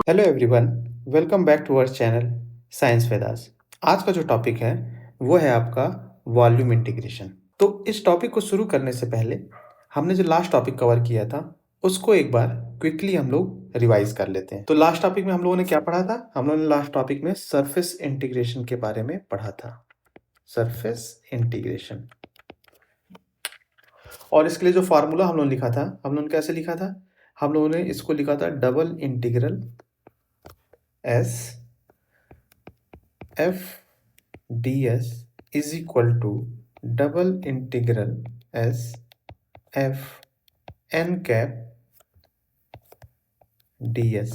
Hello everyone, welcome back to our channel science Vedas. आज का जो टॉपिक है वो है आपका वॉल्यूम इंटीग्रेशन। तो इस टॉपिक को शुरू करने से पहले हमने जो लास्ट टॉपिक कवर किया था उसको एक बार क्विकली हम लोग रिवाइज कर लेते हैं। तो लास्ट टॉपिक में हम लोगों ने क्या पढ़ा था? हम लोगों ने लास्ट टॉपिक में सरफेस इंटीग्रेशन के बारे में पढ़ा था। सरफेस इंटीग्रेशन, और इसके लिए जो फार्मूला हम लोगों ने लिखा था, हम लोगों ने कैसे लिखा था? हम लोगों ने इसको लिखा था double integral S F D S is equal to double integral S F N cap D S.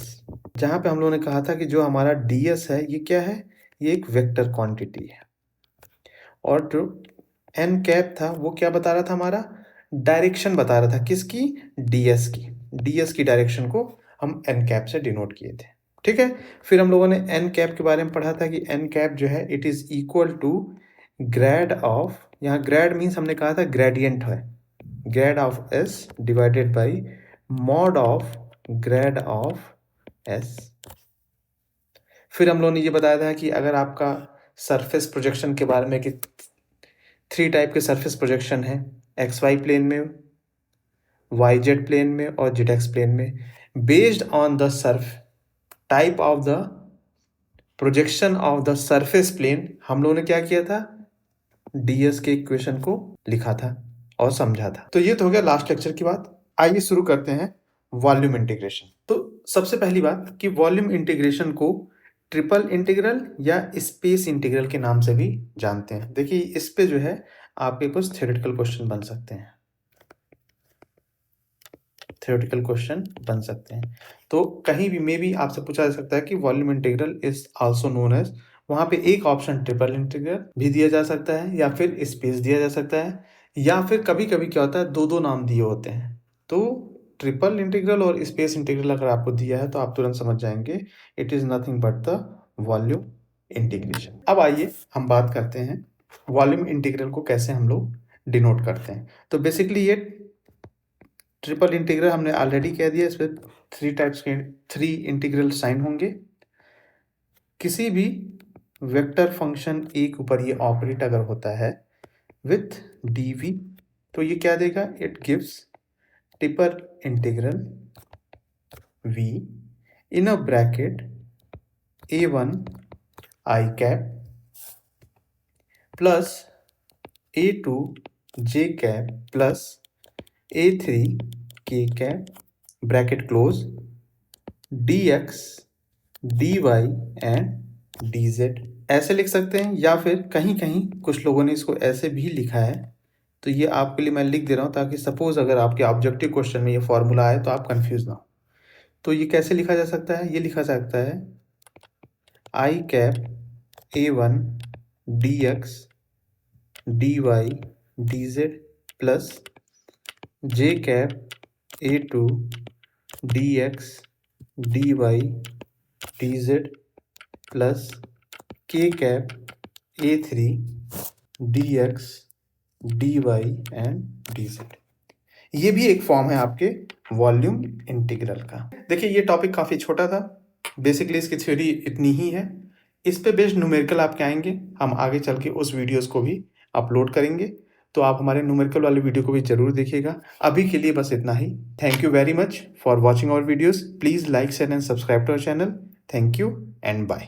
जहाँ पे हम लोगों ने कहा था कि जो हमारा डी एस है ये क्या है? ये एक वेक्टर क्वांटिटी है, और जो एन कैप था वो क्या बता रहा था? हमारा डायरेक्शन बता रहा था। किसकी? डी एस की। डी एस की डायरेक्शन को हम एन कैप से डिनोट किए थे। ठीक है। फिर हम लोगों ने एन कैप के बारे में पढ़ा था कि एन कैप जो है it is equal to grade of, यहाँ ग्रेड मीन्स हमने कहा था ग्रेडियंट है, grade of S divided by mod of grade of S. फिर हम लोगों ने ये बताया था कि अगर आपका सरफेस प्रोजेक्शन के बारे में कि 3 टाइप के सरफेस प्रोजेक्शन है, एक्स वाई प्लेन में, वाई जेड प्लेन में और जेड एक्स प्लेन में। Based on the surf type of the projection of the surface plane हम लोगों ने क्या किया था? डीएस के इक्वेशन को लिखा था और समझा था। तो ये तो हो गया लास्ट लेक्चर की बात। आइए शुरू करते हैं वॉल्यूम इंटीग्रेशन। तो सबसे पहली बात कि वॉल्यूम इंटीग्रेशन को ट्रिपल इंटीग्रल या स्पेस इंटीग्रल के नाम से भी जानते हैं। देखिए इस पे जो है आपके कुछ थ्योरेटिकल क्वेश्चन बन सकते हैं, थ्योरेटिकल क्वेश्चन बन सकते हैं। तो कहीं भी मे भी आपसे पूछा जा सकता है कि volume integral is also known as, वहां पे एक ऑप्शन ट्रिपल इंटीग्रल भी दिया जा सकता है या फिर स्पेस दिया जा सकता है, या फिर कभी कभी क्या होता है दो दो नाम दिए होते हैं। तो ट्रिपल इंटीग्रल और स्पेस इंटीग्रल अगर आपको दिया है तो आप तुरंत समझ जाएंगे it is nothing but the volume integration. अब आइए हम बात करते हैं वॉल्यूम इंटीग्रल को कैसे हम लोग डिनोट करते हैं। तो बेसिकली ये ट्रिपल इंटीग्रल हमने ऑलरेडी कह दिया, इस पर 3 टाइप्स के 3 इंटीग्रल साइन होंगे। किसी भी वेक्टर फंक्शन ए के ऊपर ये ऑपरेट अगर होता है विथ डीवी तो ये क्या देगा? It gives triple integral V in a bracket a1 I cap plus a2 J cap plus a3 K cap bracket close dx dy and dz। ऐसे लिख सकते हैं, या फिर कहीं कहीं कुछ लोगों ने इसको ऐसे भी लिखा है। तो ये आपके लिए मैं लिख दे रहा हूँ ताकि सपोज अगर आपके ऑब्जेक्टिव क्वेश्चन में ये फॉर्मूला आए तो आप कंफ्यूज ना हो। तो ये कैसे लिखा जा सकता है? ये लिखा जा सकता है I cap a1 dx dy dz plus J cap a2 dx dy dz plus K cap a3 dx dy and dz। ये भी एक फॉर्म है आपके वॉल्यूम इंटीग्रल का। देखिए ये टॉपिक काफ़ी छोटा था, बेसिकली इसकी थ्योरी इतनी ही है। इस पे बेस्ड न्यूमेरिकल आपके आएंगे, हम आगे चल के उस वीडियोस को भी अपलोड करेंगे, तो आप हमारे न्यूमेरिकल वाले वीडियो को भी जरूर देखिएगा। अभी के लिए बस इतना ही। Thank you very much for watching our videos. Please like share and subscribe to our channel. Thank you and bye.